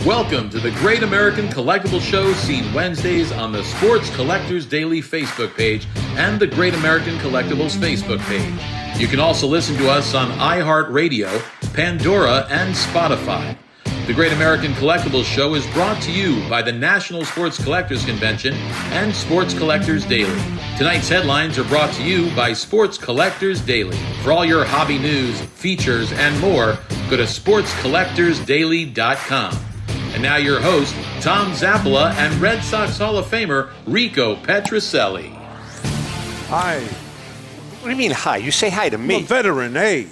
Welcome to the Great American Collectibles Show, seen Wednesdays on the Sports Collectors Daily Facebook page and the Great American Collectibles Facebook page. You can also listen to us on iHeartRadio, Pandora, and Spotify. The Great American Collectibles Show is brought to you by the National Sports Collectors Convention and Sports Collectors Daily. Tonight's headlines are brought to you by Sports Collectors Daily. For all your hobby news, features, and more, go to sportscollectorsdaily.com. And now your host, Tom Zappola, and Red Sox Hall of Famer, Rico Petrocelli. Hi. What do you mean, hi? You say hi to me. I'm a veteran, hey.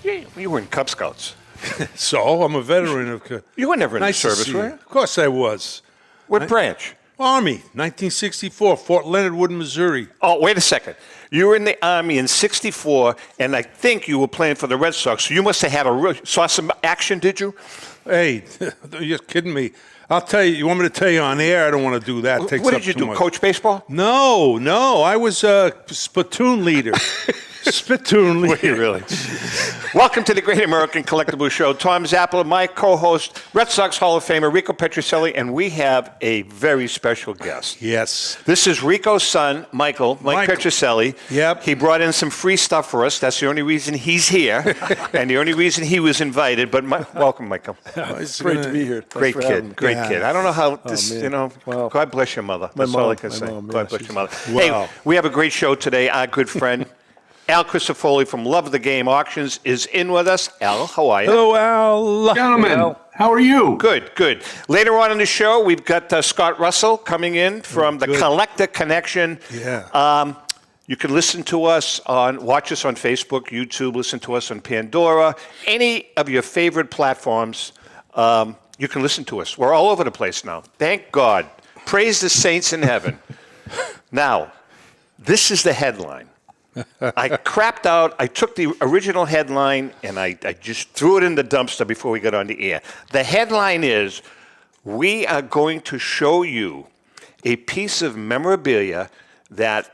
Yeah, you were in Cub Scouts. So, I'm a veteran of... You were never in nice the service, to see were you. you? Of course I was. What branch? Army, 1964, Fort Leonard Wood, Missouri. Oh, wait a second. You were in the Army in 64, and I think you were playing for the Red Sox, so you must have had saw some action, did you? Hey, you're kidding me. I'll tell you, you want me to tell you on air? I don't want to do that. It takes What up did you too do, much. coach baseball? No, I was a spittoon leader. Spittoon Were leader. you really? Welcome to the Great American Collectibles Show. Tom Zappola, my co-host, Red Sox Hall of Famer Rico Petrocelli, and we have a very special guest. Yes. This is Rico's son, Mike Petrocelli. Yep. He brought in some free stuff for us. That's the only reason he's here, and the only reason he was invited. But welcome, Michael. It's great to be here. Great kid. I don't know how this, Wow. God bless your mother. That's all I can say. mom, God bless she's- your mother. Wow. Hey, we have a great show today. Our good friend, Al Crisifiulli from Love of the Game Auctions is in with us. Al, how are you? Hello, Al. Gentlemen, how are you? Good. Later on in the show, we've got Scott Russell coming in from the good. Collector Connection. Yeah. You can watch us on Facebook, YouTube, listen to us on Pandora, any of your favorite platforms. You can listen to us. We're all over the place now. Thank God. Praise the saints in heaven. Now, this is the headline. I crapped out. I took the original headline and I just threw it in the dumpster before we got on the air. The headline is, we are going to show you a piece of memorabilia that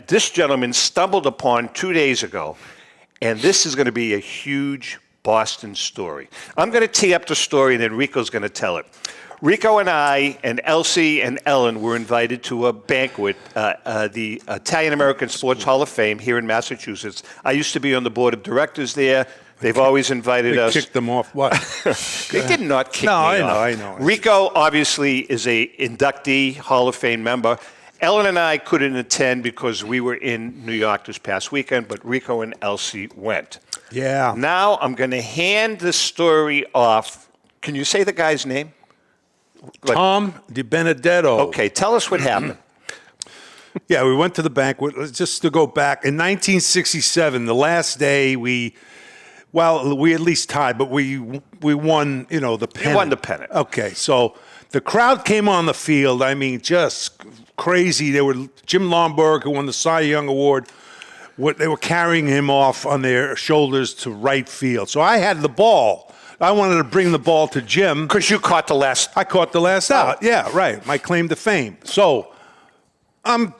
this gentleman stumbled upon 2 days ago, and this is going to be a huge Boston story. I'm going to tee up the story, and then Rico's going to tell it. Rico and I and Elsie and Ellen were invited to a banquet, the Italian-American Sports Hall of Fame here in Massachusetts. I used to be on the board of directors there. They've always invited us. They kicked them off. What? They did not kick me off. I know. Rico obviously is a inductee, Hall of Fame member. Ellen and I couldn't attend because we were in New York this past weekend, but Rico and Elsie went. Yeah. Now I'm going to hand the story off. Can you say the guy's name? Tom DiBenedetto. Okay, tell us what happened. Yeah, we went to the banquet. Just to go back, in 1967, the last day we at least tied, but we won, the pennant. You won the pennant. Okay, so the crowd came on the field. I mean, just crazy. They were Jim Lomberg, who won the Cy Young Award. They were carrying him off on their shoulders to right field. So I had the ball. I wanted to bring the ball to Jim. Because you caught the last. I caught the last out. Yeah, right. My claim to fame. So I'm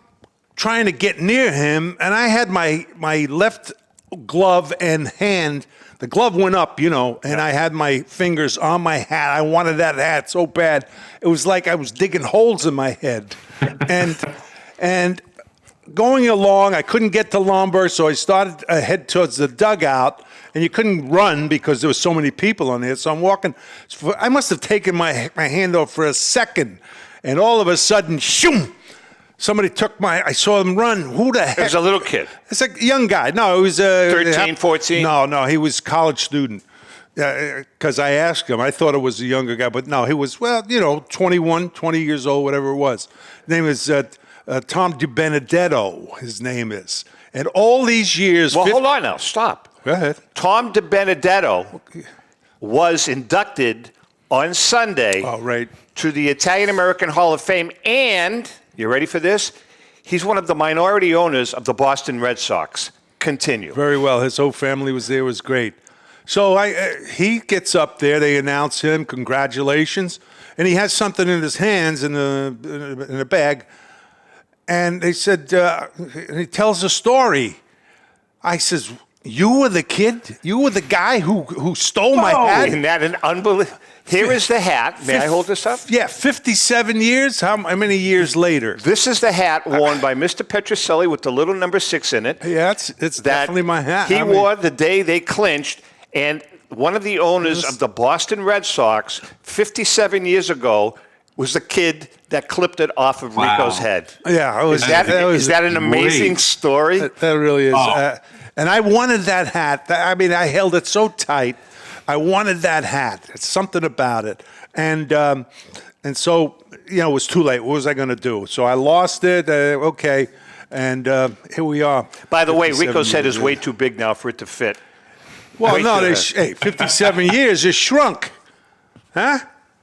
trying to get near him, and I had my left glove and hand. The glove went up, and I had my fingers on my hat. I wanted that hat so bad. It was like I was digging holes in my head. and going along, I couldn't get to Lombard, so I started to head towards the dugout, and you couldn't run because there were so many people on there. So I'm walking. I must have taken my hand off for a second, and all of a sudden, shoom! Somebody took I saw him run. Who the heck? It was a little kid. It's a young guy. No, it was 13, 14? No, he was a college student. Because I asked him. I thought it was a younger guy, but no, he was, 21, 20 years old, whatever it was. His name is Tom DiBenedetto, his name is. And all these years... Well, hold on now. Stop. Go ahead. Tom DiBenedetto was inducted on Sunday to the Italian-American Hall of Fame, and, you ready for this? He's one of the minority owners of the Boston Red Sox. Continue. Very well. His whole family was there. It was great. So he gets up there. They announce him. Congratulations. And he has something in his hands in a bag. And they said, and he tells a story. I says, You were the kid? You were the guy who stole my hat? Isn't that an unbelievable? Here is the hat. May I hold this up? Yeah, 57 years? How many years later? This is the hat worn by Mr. Petrocelli with the little number 6 in it. Yeah, it's definitely my hat. He wore the day they clinched, and one of the owners of the Boston Red Sox 57 years ago was the kid that clipped it off of Rico's head. Yeah, is that an amazing story? That really is. Oh. And I wanted that hat. I mean, I held it so tight. I wanted that hat. It's something about it. And so, it was too late. What was I going to do? So I lost it. Okay. And here we are. By the way, Rico's head is way too big now for it to fit. Well, no, 57 years, it shrunk. Huh?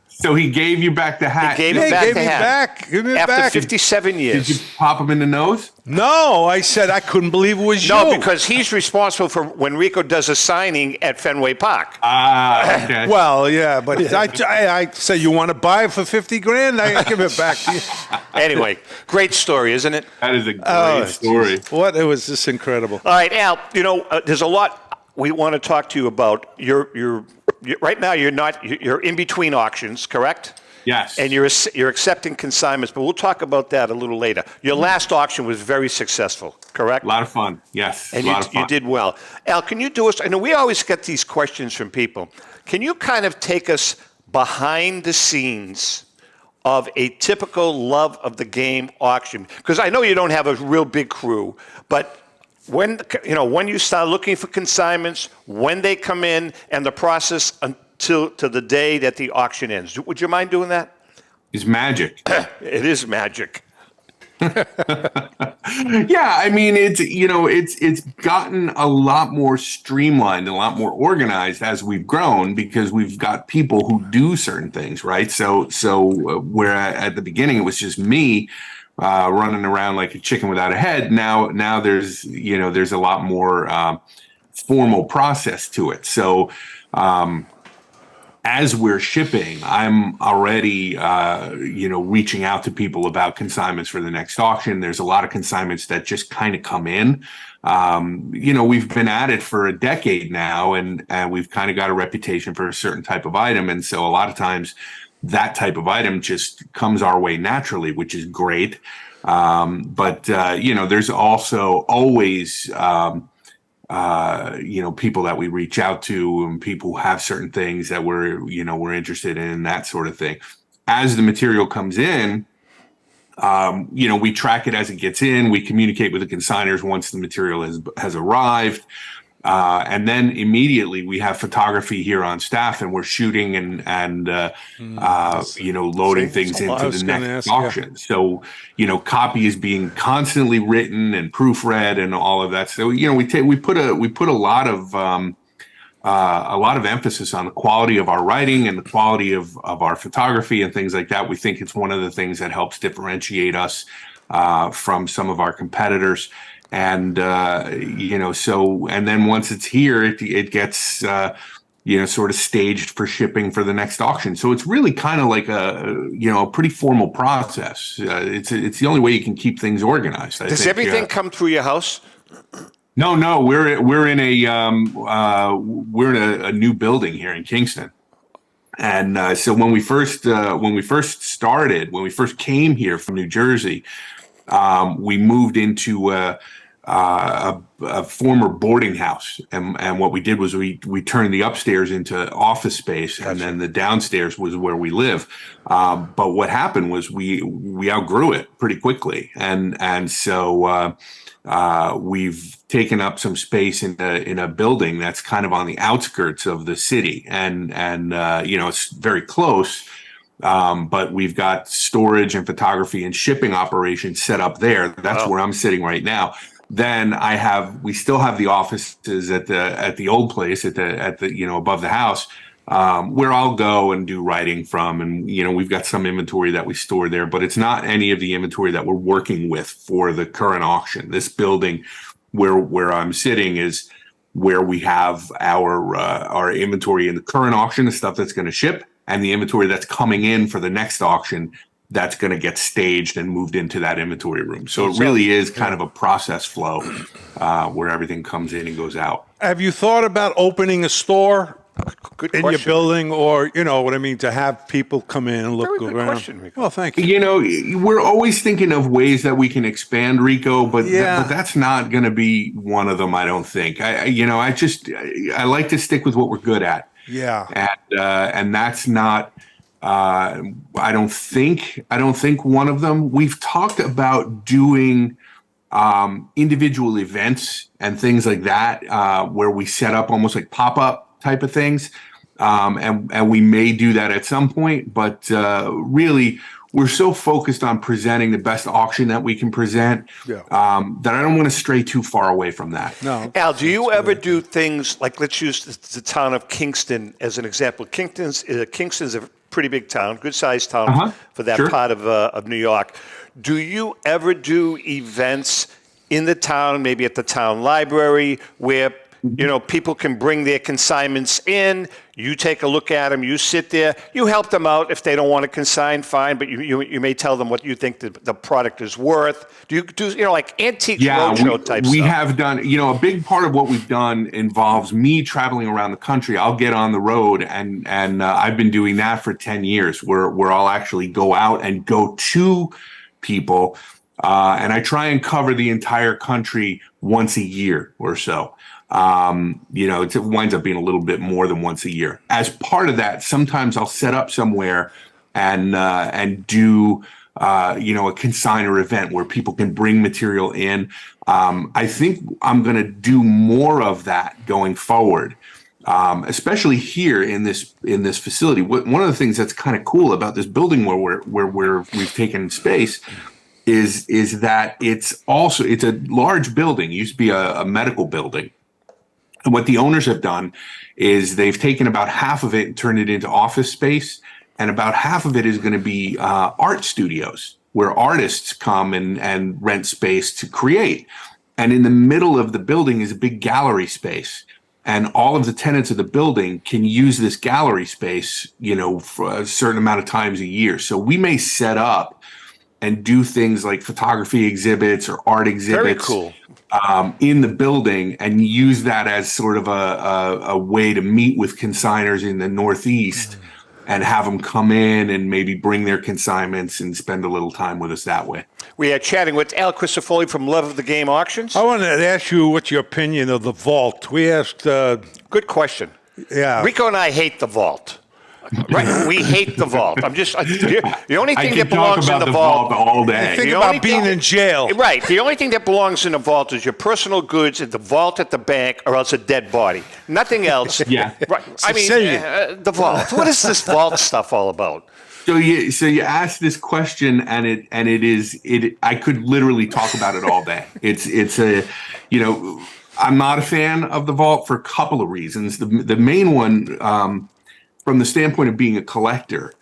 So he gave you back the hat. He gave me back. Give me After back. 57 years. Did you pop him in the nose? No, I said I couldn't believe it was you. No, because he's responsible for when Rico does a signing at Fenway Park. Okay. Well, yeah, but I said, you want to buy it for $50,000? I give it back to you. Anyway, great story, isn't it? That is a great story. What? It was just incredible. All right, Al, there's a lot we want to talk to you about. You're right now, you're in between auctions, correct? Yes. And you're accepting consignments, but we'll talk about that a little later. Your last auction was very successful, correct? A lot of fun, yes. And a lot of fun. You did well. Al, can you do us, I know we always get these questions from people. Can you kind of take us behind the scenes of a typical love of the game auction? Because I know you don't have a real big crew, but when you start looking for consignments, when they come in, and the process until to the day that the auction ends. Would you mind doing that? It's magic. It is magic. Yeah, I mean, it's gotten a lot more streamlined, a lot more organized as we've grown because we've got people who do certain things, right? So where at the beginning it was just me running around like a chicken without a head. Now there's a lot more formal process to it. So as we're shipping, I'm already, reaching out to people about consignments for the next auction. There's a lot of consignments that just kind of come in. We've been at it for a decade now, and we've kind of got a reputation for a certain type of item. And so a lot of times that type of item just comes our way naturally, which is great. But there's also always people that we reach out to and people who have certain things that we're interested in, that sort of thing. As the material comes in, we track it as it gets in. We communicate with the consigners once the material has arrived. And then immediately we have photography here on staff, and we're shooting and loading things into the next auction. So, copy is being constantly written and proofread and all of that. So, we put a lot of emphasis on the quality of our writing and the quality of our photography and things like that. We think it's one of the things that helps differentiate us from some of our competitors. And, and then once it's here, it gets, sort of staged for shipping for the next auction. So it's really kind of like a pretty formal process. It's the only way you can keep things organized. Does everything come through your house? No, we're in a new building here in Kingston. And so when we first came here from New Jersey, we moved into a former boarding house, and what we did was we turned the upstairs into office space, and then the downstairs was where we live. But what happened was we outgrew it pretty quickly, and so we've taken up some space in a building that's kind of on the outskirts of the city, and it's very close. But we've got storage and photography and shipping operations set up there. That's where I'm sitting right now. Then we still have the offices at the old place at the above the house, where I'll go and do writing from. And, we've got some inventory that we store there, but it's not any of the inventory that we're working with for the current auction. This building where I'm sitting is where we have our inventory in the current auction, the stuff that's going to ship, and the inventory that's coming in for the next auction. that's going to get staged and moved into that inventory room. So it really is kind of a process flow where everything comes in and goes out. Have you thought about opening a store Good in question. your building, or you know what I mean, to have people come in and look Very good around? question, Rico. Well, thank you. You know, we're always thinking of ways that we can expand, Rico, but but that's not going to be one of them. I don't think. I like to stick with what we're good at. Yeah, and that's not. I don't think one of them. We've talked about doing individual events and things like that, where we set up almost like pop-up type of things. And we may do that at some point, but really we're so focused on presenting the best auction that we can present that I don't want to stray too far away from that. no. Al, do you ever do things like, let's use the town of Kingston as an example. Kingston's a pretty big town, good-sized town for that part of New York. Do you ever do events in the town, maybe at the town library, where people can bring their consignments in, you take a look at them, you sit there, you help them out. If they don't want to consign, fine, but you may tell them what you think the product is worth. Do you do, like antique roadshow type stuff? We have done, a big part of what we've done involves me traveling around the country. I'll get on the road, and I've been doing that for 10 years, where I'll actually go out and go to people, and I try and cover the entire country once a year or so. It winds up being a little bit more than once a year. As part of that, sometimes I'll set up somewhere and do a consignor event where people can bring material in. I think I'm going to do more of that going forward, especially here in this facility. One of the things that's kind of cool about this building where we've taken space is that it's a large building. It used to be a medical building. And what the owners have done is they've taken about half of it and turned it into office space, and about half of it is going to be art studios where artists come and rent space to create. And in the middle of the building is a big gallery space, and all of the tenants of the building can use this gallery space, for a certain amount of times a year. So we may set up and do things like photography exhibits or art exhibits. Very cool. In the building, and use that as sort of a way to meet with consigners in the Northeast and have them come in and maybe bring their consignments and spend a little time with us that way. We are chatting with Al Crisifiulli from Love of the Game Auctions. I wanted to ask you what's your opinion of the vault. We asked. Good question. Yeah. Rico and I hate the vault. Right, we hate the vault. The only thing that belongs in the vault all day. Think about being in jail. Right. The only thing that belongs in the vault is your personal goods at the vault at the bank, or else a dead body. Nothing else. Yeah. Right. I mean, the vault. What is this vault stuff all about? So you asked this question, and it is. I could literally talk about it all day. I'm not a fan of the vault for a couple of reasons. The main one, from the standpoint of being a collector,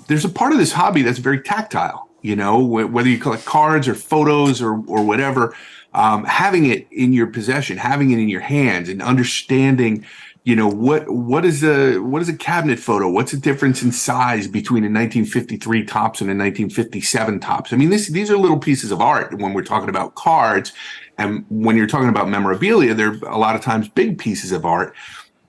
there's a part of this hobby that's very tactile. Whether you collect cards or photos or whatever, having it in your possession, having it in your hands, and understanding, what is a cabinet photo? What's the difference in size between a 1953 tops and a 1957 tops? I mean, these are little pieces of art when we're talking about cards, and when you're talking about memorabilia, they're a lot of times big pieces of art.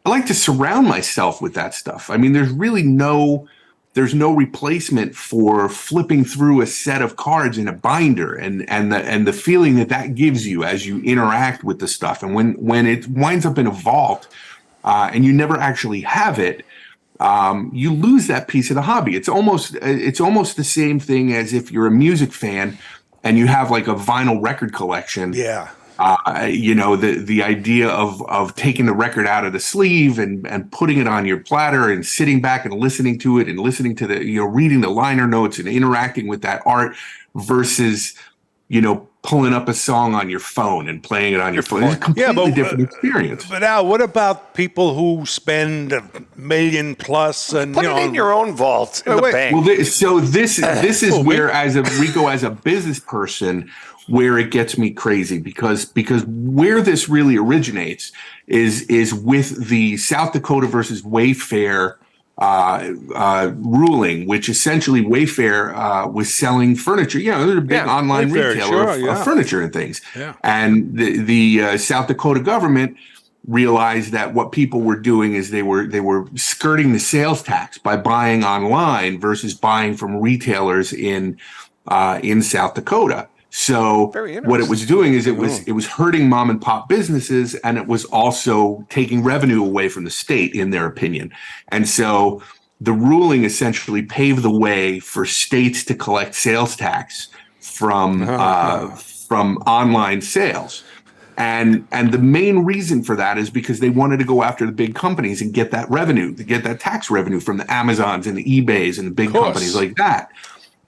I like to surround myself with that stuff. I mean, there's no replacement for flipping through a set of cards in a binder and the feeling that gives you as you interact with the stuff. And when it winds up in a vault and you never actually have it, you lose that piece of the hobby. It's almost the same thing as if you're a music fan and you have like a vinyl record collection. Yeah. The idea of taking the record out of the sleeve and putting it on your platter and sitting back and listening to it and listening to reading the liner notes and interacting with that art versus, pulling up a song on your phone and playing it on your phone. It's a completely different experience. But Al, what about people who spend $1 million plus and put it in your own vault in the bank? Well, this is where, as a business person, where it gets me crazy because where this really originates is with the South Dakota versus Wayfair ruling, which essentially Wayfair was selling furniture. They're a big online Wayfair, retailer of furniture and things. Yeah. And the South Dakota government realized that what people were doing is they were skirting the sales tax by buying online versus buying from retailers in South Dakota. So what it was doing is it was hurting mom and pop businesses, and it was also taking revenue away from the state, in their opinion. And so the ruling essentially paved the way for states to collect sales tax from online sales. And the main reason for that is because they wanted to go after the big companies and get that revenue, to get that tax revenue from the Amazons and the eBays and the big companies like that.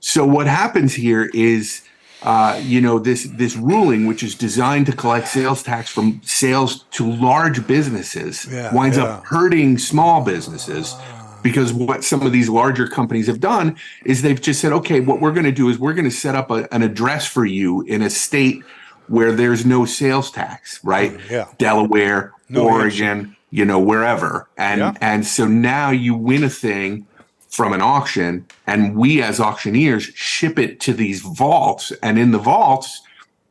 So what happens here is, this ruling, which is designed to collect sales tax from sales to large businesses, winds up hurting small businesses. Because what some of these larger companies have done is they've just said, okay, what we're going to do is we're going to set up an address for you in a state where there's no sales tax, right? Delaware, Oregon, wherever. And so now you win a thing from an auction, and we as auctioneers ship it to these vaults. And in the vaults,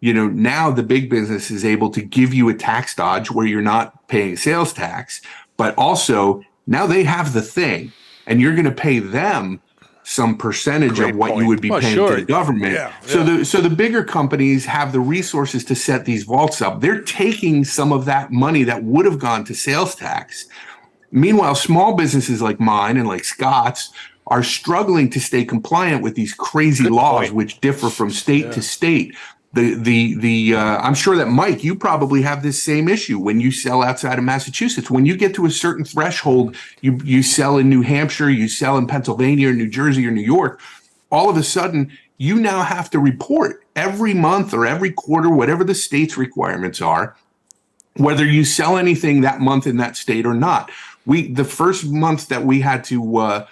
now the big business is able to give you a tax dodge where you're not paying sales tax, but also now they have the thing, and you're going to pay them some percentage of what you would be paying to the government. So the bigger companies have the resources to set these vaults up. They're taking some of that money that would have gone to sales tax. Meanwhile, small businesses like mine and like Scott's are struggling to stay compliant with these crazy laws, which differ from state to state. I'm sure that, Mike, you probably have this same issue when you sell outside of Massachusetts. When you get to a certain threshold, you sell in New Hampshire, you sell in Pennsylvania or New Jersey or New York, all of a sudden you now have to report every month or every quarter, whatever the state's requirements are, whether you sell anything that month in that state or not. The first month that we had to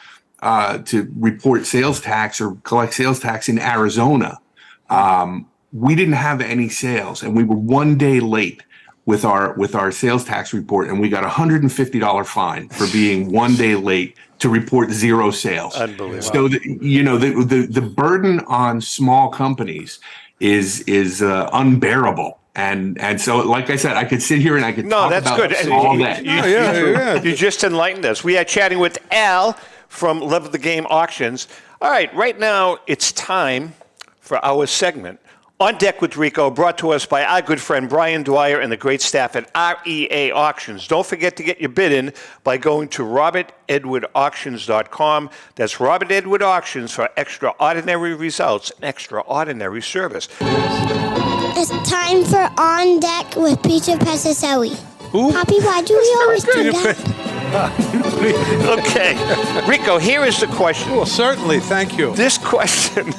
report sales tax or collect sales tax in Arizona, we didn't have any sales, and we were one day late with our sales tax report, and we got a $150 fine for being one day late to report zero sales. Unbelievable. So the burden on small companies is unbearable. And so, like I said, I could sit here and I could talk about this all day. You just enlightened us. We are chatting with Al from Love of the Game Auctions. All right now it's time for our segment, On Deck with Rico, brought to us by our good friend Brian Dwyer and the great staff at REA Auctions. Don't forget to get your bid in by going to robertedwardauctions.com. That's Robert Edward Auctions for extraordinary results and extraordinary service. It's time for On Deck with Peter Petrocelli. Who? Poppy, why do we always do that? Okay. Rico, here is the question. Well, certainly. Thank you. This question,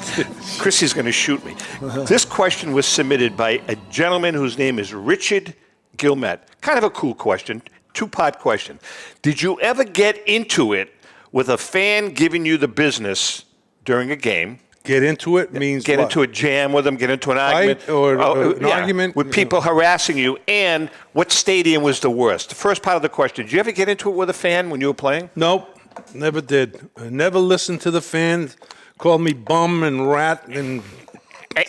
Chrissy's going to shoot me. This question was submitted by a gentleman whose name is Richard Gilmet. Kind of a cool question, two-part question. Did you ever get into it with a fan giving you the business during a game? Get into it means get what? into a jam with them, get into an argument. An argument? With people harassing you, and what stadium was the worst? The first part of the question, did you ever get into it with a fan when you were playing? Nope, never did. I never listened to the fans, called me bum and rat and...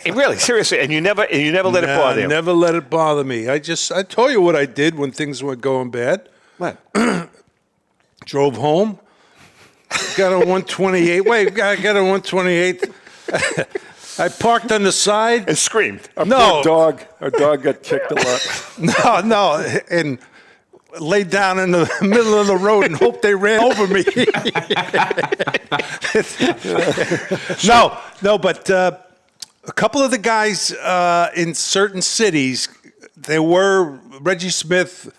Really, seriously, and you never let it bother you? Never let it bother me. I told you what I did when things were going bad. What? Drove home, got a 128. Wait, I got a 128. I parked on the side and screamed. Our dog got kicked a lot. No, and laid down in the middle of the road and hoped they ran over me. No, but a couple of the guys in certain cities, there were Reggie Smith,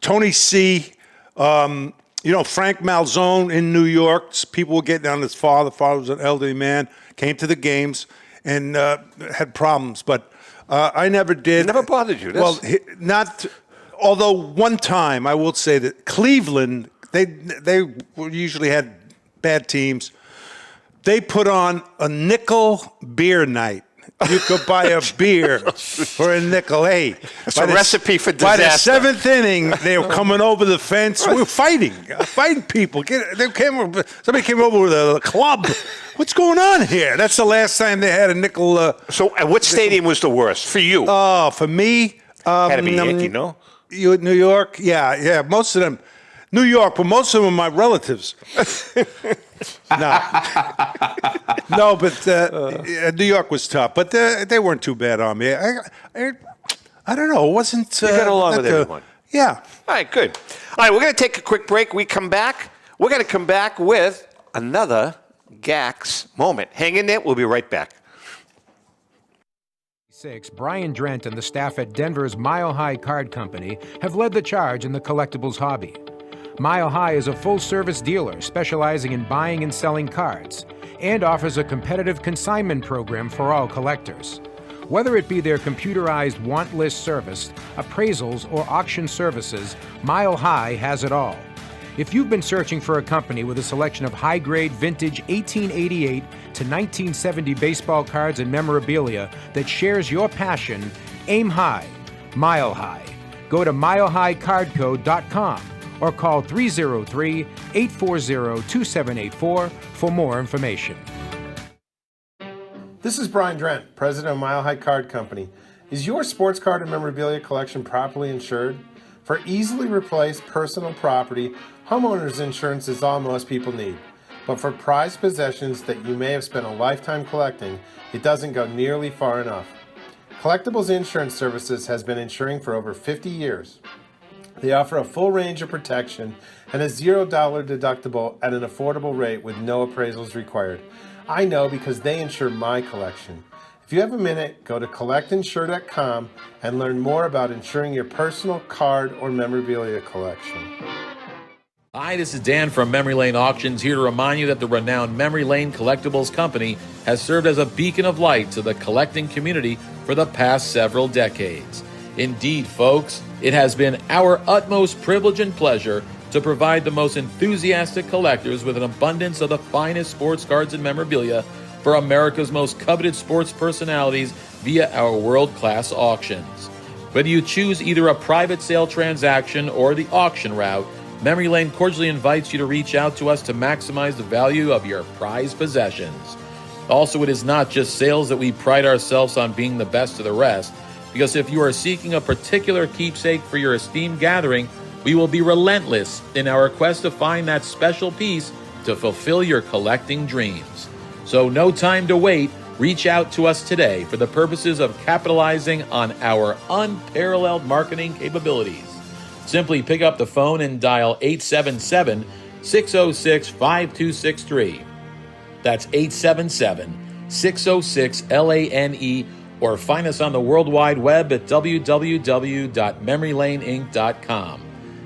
Tony C., Frank Malzone in New York. People were getting on his father. Father was an elderly man, came to the games and had problems. But I never did. It never bothered you? Well, not. Although one time, I will say that Cleveland, they usually had bad teams. They put on a nickel beer night you could buy a beer for a nickel. Hey, it's a recipe for disaster. By the seventh inning, they were coming over the fence. We were fighting people. Somebody came over with a club. What's going on here? That's the last time they had a nickel. So, what stadium was the worst for you? Oh, for me, had to be Yankee, no? New York, yeah, most of them, New York, but most of them are my relatives. No, but New York was tough, but they weren't too bad on me. I don't know. It wasn't. You got along with everyone. Yeah. All right, good. All right, we're going to take a quick break. We're going to come back with another Gax moment. Hang in there. We'll be right back. Brian Drent and the staff at Denver's Mile High Card Company have led the charge in the collectibles hobby. Mile High is a full-service dealer specializing in buying and selling cards and offers a competitive consignment program for all collectors. Whether it be their computerized want list service, appraisals, or auction services, Mile High has it all. If you've been searching for a company with a selection of high-grade vintage 1888 to 1970 baseball cards and memorabilia that shares your passion, aim high, Mile High. Go to milehighcardco.com or call 303-840-2784 for more information. This is Brian Drent, president of Mile High Card Company. Is your sports card and memorabilia collection properly insured? For easily replaced personal property, homeowners insurance is all most people need. But for prized possessions that you may have spent a lifetime collecting, it doesn't go nearly far enough. Collectables Insurance Services has been insuring for over 50 years. They offer a full range of protection and a $0 deductible at an affordable rate with no appraisals required. I know because they insure my collection. If you have a minute, go to collectinsure.com and learn more about insuring your personal card or memorabilia collection. Hi, this is Dan from Memory Lane Auctions, here to remind you that the renowned Memory Lane Collectibles Company has served as a beacon of light to the collecting community for the past several decades. Indeed, folks, it has been our utmost privilege and pleasure to provide the most enthusiastic collectors with an abundance of the finest sports cards and memorabilia for America's most coveted sports personalities via our world-class auctions. Whether you choose either a private sale transaction or the auction route, Memory Lane cordially invites you to reach out to us to maximize the value of your prized possessions. Also, it is not just sales that we pride ourselves on being the best of the rest, because if you are seeking a particular keepsake for your esteemed gathering, we will be relentless in our quest to find that special piece to fulfill your collecting dreams. So no time to wait. Reach out to us today for the purposes of capitalizing on our unparalleled marketing capabilities. Simply pick up the phone and dial 877-606-5263. That's 877-606-LANE, or find us on the World Wide Web at www.memorylaneinc.com.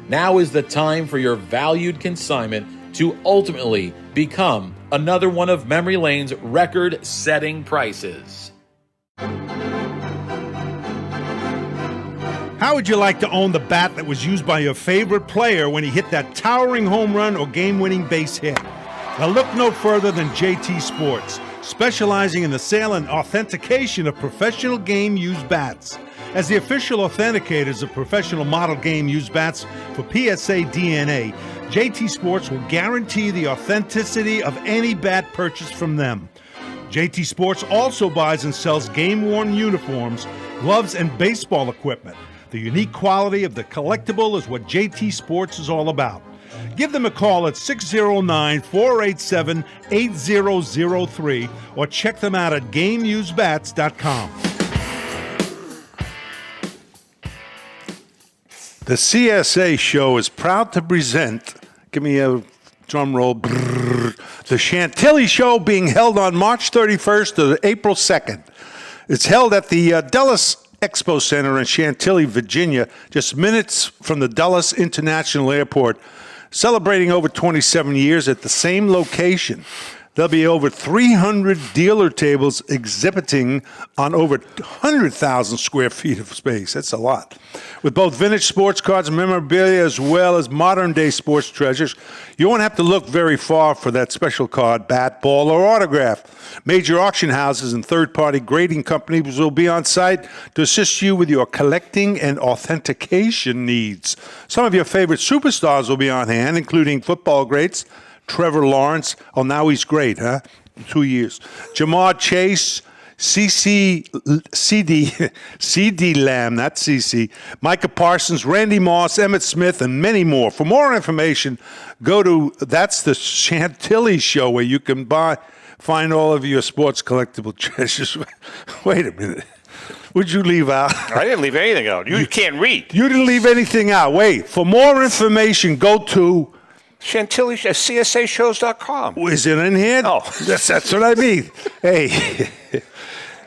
Now is the time for your valued consignment to ultimately become another one of Memory Lane's record-setting prices. How would you like to own the bat that was used by your favorite player when he hit that towering home run or game-winning base hit? Now look no further than JT Sports, specializing in the sale and authentication of professional game-used bats. As the official authenticators of professional model game-used bats for PSA DNA, JT Sports will guarantee the authenticity of any bat purchased from them. JT Sports also buys and sells game-worn uniforms, gloves, and baseball equipment. The unique quality of the collectible is what JT Sports is all about. Give them a call at 609-487-8003 or check them out at GameUseBats.com. The CSA show is proud to present, give me a drum roll, the Chantilly Show, being held on March 31st to April 2nd. It's held at the Dulles Expo Center in Chantilly, Virginia, just minutes from the Dulles International Airport, celebrating over 27 years at the same location. There'll be over 300 dealer tables exhibiting on over 100,000 square feet of space. That's a lot. With both vintage sports cards and memorabilia as well as modern-day sports treasures, you won't have to look very far for that special card, bat, ball, or autograph. Major auction houses and third-party grading companies will be on site to assist you with your collecting and authentication needs. Some of your favorite superstars will be on hand, including football greats Trevor Lawrence. Oh, now he's great, huh? 2 years. Jamar Chase, CD Lamb, not CC, Micah Parsons, Randy Moss, Emmett Smith, and many more. For more information, go to That's the Chantilly Show, where you can find all of your sports collectible treasures. Wait a minute. What'd you leave out? I didn't leave anything out. You can't read. You didn't leave anything out. Wait. For more information, go to Chantilly, CSAshows.com. Is it in here? Oh. That's what I mean. Hey,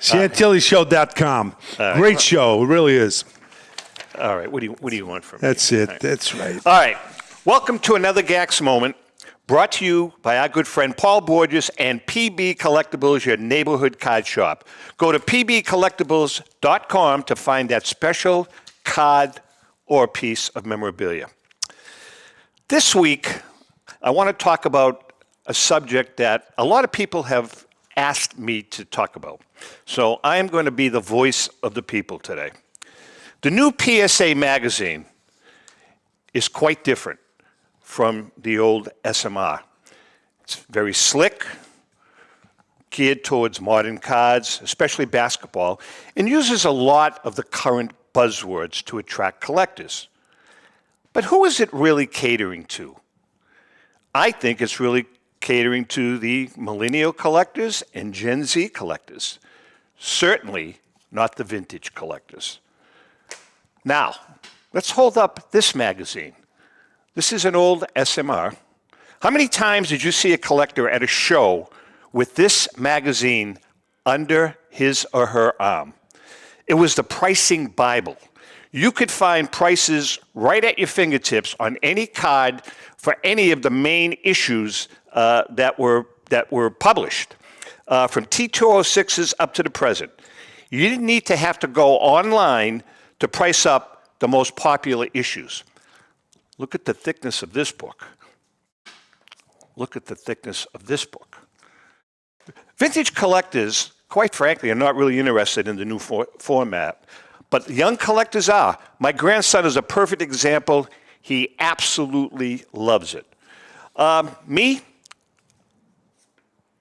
ChantillysHow.com. Great show. It really is. All right. What do you want from me? That's it. Right. That's right. All right. Welcome to another GAX moment, brought to you by our good friend Paul Borges and PB Collectables, your neighborhood card shop. Go to pbcollectables.com to find that special card or piece of memorabilia. This week, I want to talk about a subject that a lot of people have asked me to talk about. So I am going to be the voice of the people today. The new PSA magazine is quite different from the old SMR. It's very slick, geared towards modern cards, especially basketball, and uses a lot of the current buzzwords to attract collectors. But who is it really catering to? I think it's really catering to the millennial collectors and Gen Z collectors. Certainly not the vintage collectors. Now, let's hold up this magazine. This is an old SMR. How many times did you see a collector at a show with this magazine under his or her arm? It was the pricing Bible. You could find prices right at your fingertips on any card for any of the main issues that were published, from T206s up to the present. You didn't need to have to go online to price up the most popular issues. Look at the thickness of this book. Look at the thickness of this book. Vintage collectors, quite frankly, are not really interested in the new format. But young collectors are. My grandson is a perfect example. He absolutely loves it. Me,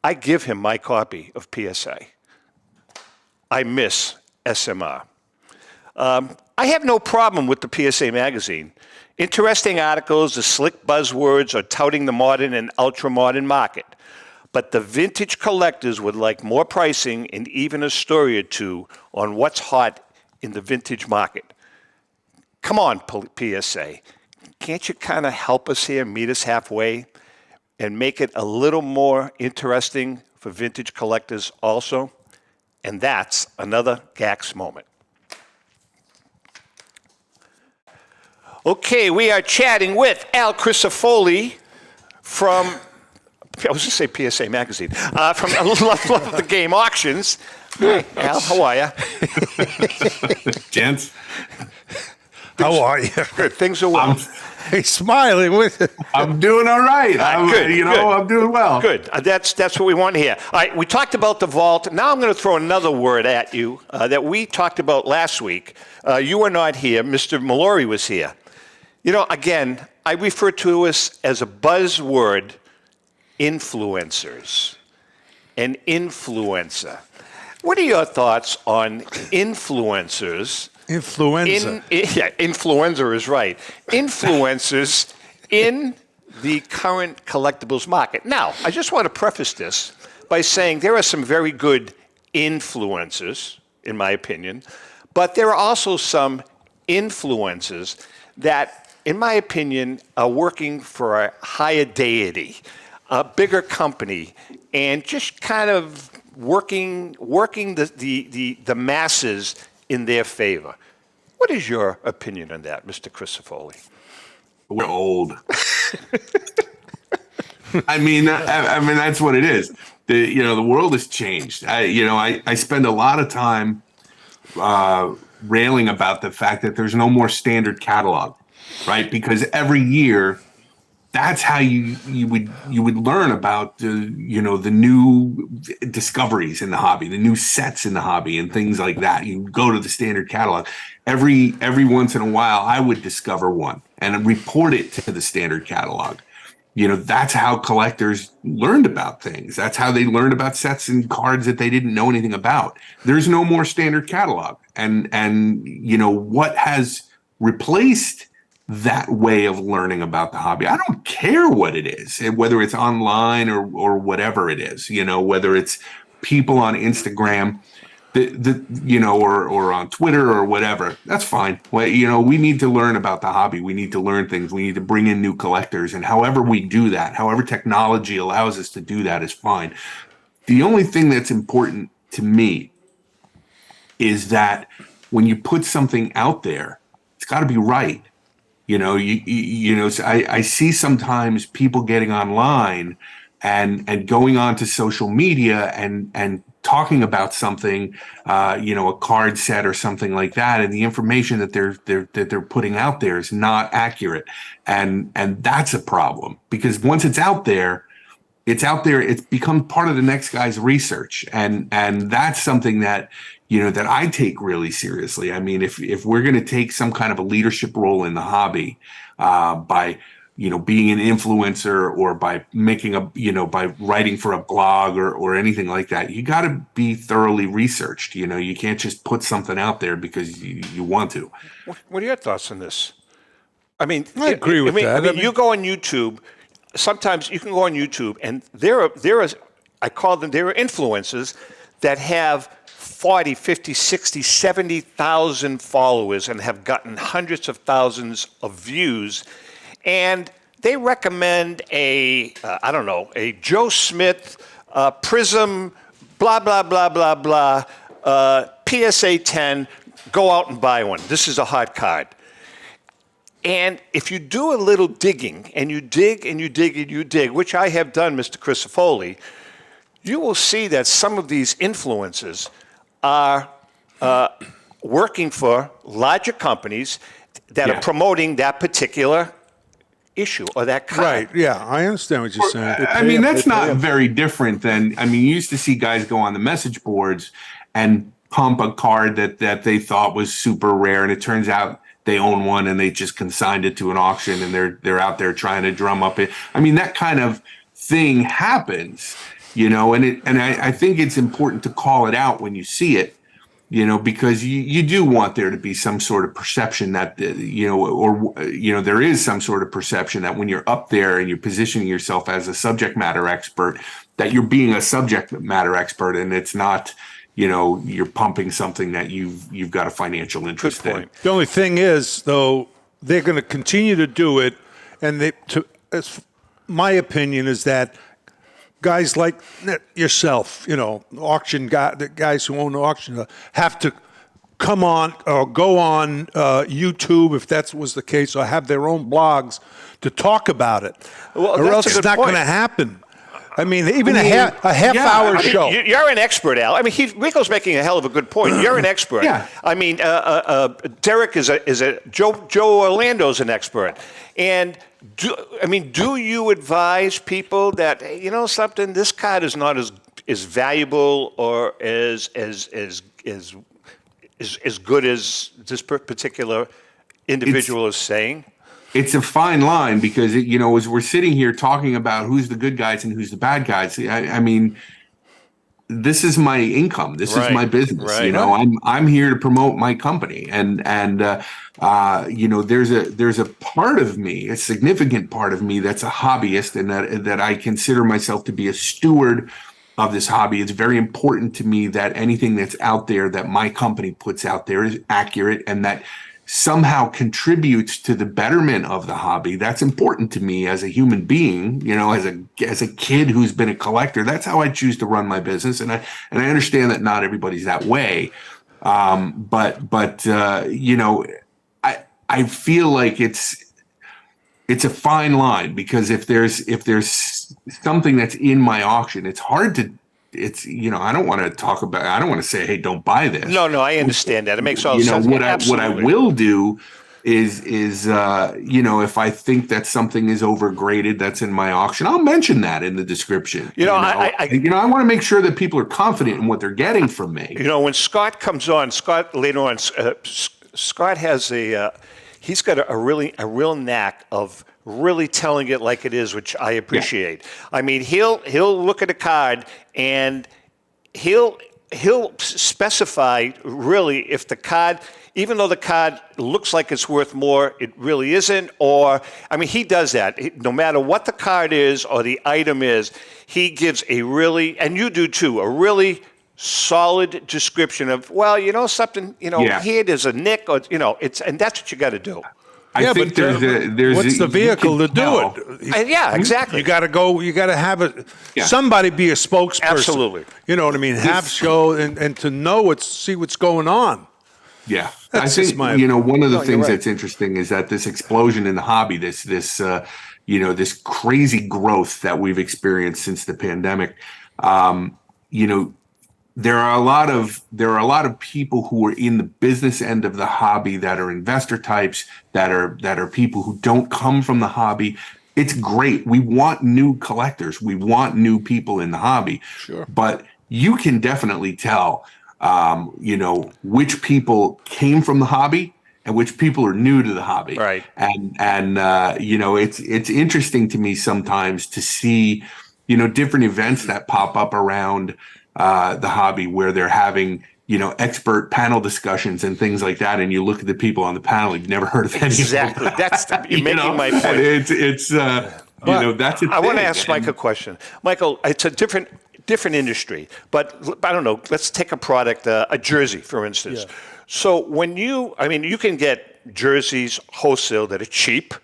I give him my copy of PSA. I miss SMR. I have no problem with the PSA magazine. Interesting articles, the slick buzzwords are touting the modern and ultra-modern market. But the vintage collectors would like more pricing and even a story or two on what's hot in the vintage market. Come on, PSA. Can't you kind of help us here, meet us halfway, and make it a little more interesting for vintage collectors also? And that's another GAX moment. Okay, we are chatting with Al Crisifiulli from, I was going to say PSA Magazine, from Love of the Game Auctions. Hi, Al, how are you? Gents. How are you? Good, things are well. He's smiling. I'm doing all right. Good, I'm doing well. Good. That's what we want to hear. All right, we talked about the vault. Now I'm going to throw another word at you that we talked about last week. You were not here. Mr. Mallory was here. You know, again, I refer to us as a buzzword, influencers. An influencer. What are your thoughts on influencers? Influenza. Influenza is right. Influencers in the current collectibles market. Now, I just want to preface this by saying there are some very good influencers, in my opinion, but there are also some influencers that, in my opinion, are working for a higher deity, a bigger company, and just kind of working the masses in their favor. What is your opinion on that, Mr. Crisifiulli? We're old. I mean, that's what it is. The world has changed. I spend a lot of time railing about the fact that there's no more standard catalog, right? Because every year, that's how you would learn about the new discoveries in the hobby, the new sets in the hobby, and things like that. You go to the standard catalog. Every once in a while, I would discover one and report it to the standard catalog. That's how collectors learned about things. That's how they learned about sets and cards that they didn't know anything about. There's no more standard catalog. And what has replaced that way of learning about the hobby? I don't care what it is, whether it's online or whatever it is, whether it's people on Instagram, or on Twitter or whatever. That's fine. Well, we need to learn about the hobby. We need to learn things. We need to bring in new collectors. And however we do that, however technology allows us to do that, is fine. The only thing that's important to me is that when you put something out there, it's got to be right. So I see sometimes people getting online and going on to social media and talking about something, a card set or something like that, and the information that they're putting out there is not accurate, and that's a problem, because once it's out there, it's become part of the next guy's research, and that's something that that I take really seriously. I mean, if we're going to take some kind of a leadership role in the hobby, by being an influencer, or by making by writing for a blog or anything like that, you got to be thoroughly researched. You can't just put something out there because you want to. What are your thoughts on this? I mean, I agree with that. I mean, you go on YouTube. Sometimes you can go on YouTube, and there are influencers that have 40, 50, 60, 70,000 followers and have gotten hundreds of thousands of views. And they recommend a Joe Smith, Prism, blah, blah, blah, blah, blah, PSA 10, go out and buy one. This is a hot card. And if you do a little digging, and you dig and you dig and you dig, which I have done, Mr. Crisifiulli, you will see that some of these influencers are working for larger companies that are promoting that particular issue or that card. Right, yeah, I understand what you're saying. I mean, that's not very different than, you used to see guys go on the message boards and pump a card that they thought was super rare, and it turns out they own one and they just consigned it to an auction, and they're out there trying to drum up it. I mean, that kind of thing happens, and I think it's important to call it out when you see it, because you do want there to be some sort of perception that, there is some sort of perception that when you're up there and you're positioning yourself as a subject matter expert, that you're being a subject matter expert, and it's not, you're pumping something that you've got a financial interest in. The only thing is, though, they're going to continue to do it, and my opinion is that guys like yourself, auction the guys who own the auction, have to come on or go on YouTube, if that was the case, or have their own blogs to talk about it, or else it's not going to happen. I mean, even a half-hour show. You're an expert, Al. I mean, Rico's making a hell of a good point. You're an expert. Yeah. I mean, Derek is a Joe Orlando's an expert. And do you advise people that, something, this card is not as valuable or as good as this particular individual is saying? It's a fine line, because, as we're sitting here talking about who's the good guys and who's the bad guys, I mean, this is my income. This is my business. Right. I'm here to promote my company, and there's a part of me, a significant part of me, that's a hobbyist, and that I consider myself to be a steward of this hobby. It's very important to me that anything that's out there that my company puts out there is accurate, and that somehow contributes to the betterment of the hobby. That's important to me as a human being, as a kid who's been a collector. That's how I choose to run my business, and I understand that not everybody's that way. But I feel like it's a fine line, because if there's it's something that's in my auction. It's hard to. It's I don't want to talk about. I don't want to say, hey, don't buy this. No, I understand that. It makes all sense. What I will do is if I think that something is overgraded that's in my auction, I'll mention that in the description. I want to make sure that people are confident in what they're getting from me. When Scott comes on, Scott has he's got a real knack of really telling it like it is, which I appreciate. Yeah. I mean, he'll look at a card and he'll specify really if the card, even though the card looks like it's worth more, it really isn't. Or, I mean, he does that. No matter what the card is or the item is, he gives a really, and you do too, a really solid description of, something, here there's a nick, or, and that's what you got to do. I think there's what's the vehicle to do it? Yeah, exactly. You got to go. You got to have somebody be a spokesperson. Absolutely. You know what I mean? Have show and to know see what's going on. Yeah, that's I think one of the things that's interesting is that this explosion in the hobby, this crazy growth that we've experienced since the pandemic. There are a lot of people who are in the business end of the hobby that are investor types, that are people who don't come from the hobby. It's great. We want new collectors. We want new people in the hobby. Sure. But you can definitely tell, which people came from the hobby and which people are new to the hobby. Right. And it's interesting to me sometimes to see, different events that pop up around the hobby where they're having, expert panel discussions and things like that. And you look at the people on the panel, you've never heard of any exactly. of them. That's you're making my point. It's that's a I want to ask Mike a question. Michael, it's a different industry, but I don't know. Let's take a product, a jersey, for instance. Yeah. So when you can get jerseys wholesale that are cheap.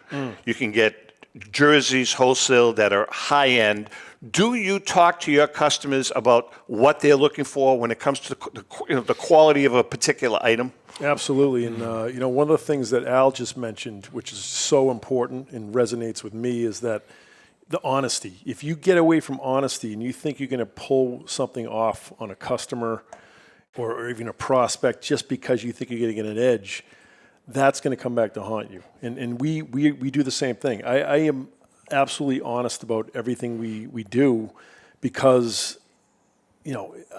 You can get jerseys wholesale that are high end. Do you talk to your customers about what they're looking for when it comes to the quality of a particular item? Absolutely. And, one of the things that Al just mentioned, which is so important and resonates with me, is that the honesty. If you get away from honesty and you think you're going to pull something off on a customer or even a prospect just because you think you're going to get an edge, that's going to come back to haunt you. And we do the same thing. I am absolutely honest about everything we do because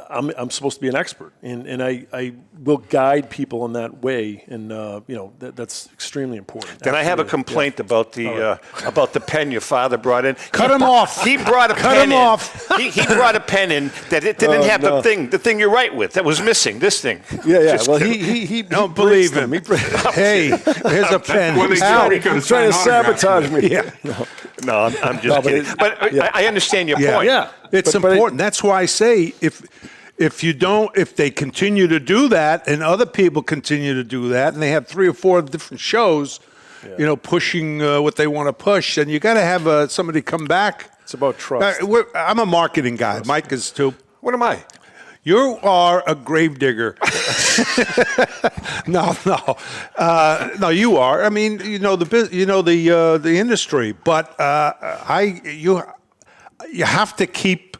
I'm supposed to be an expert and I will guide people in that way and that's extremely important. Then I have a complaint about the pen your father brought in. Cut him off. He brought a Cut pen him off. He brought a pen in that it didn't have the thing you write with that was missing. This thing. Yeah. Well, he don't believe him. Hey, here's a pen. He's trying to sabotage me. Yeah. No, I'm just kidding. But I understand your point. Yeah. It's important. That's why I say if they continue to do that and other people continue to do that and they have 3 or 4 different shows, pushing what they want to push, then you got to have somebody come back. It's about trust. I'm a marketing guy. Mike is too. What am I? You are a gravedigger. No, you are. I mean, the industry, but you have to keep,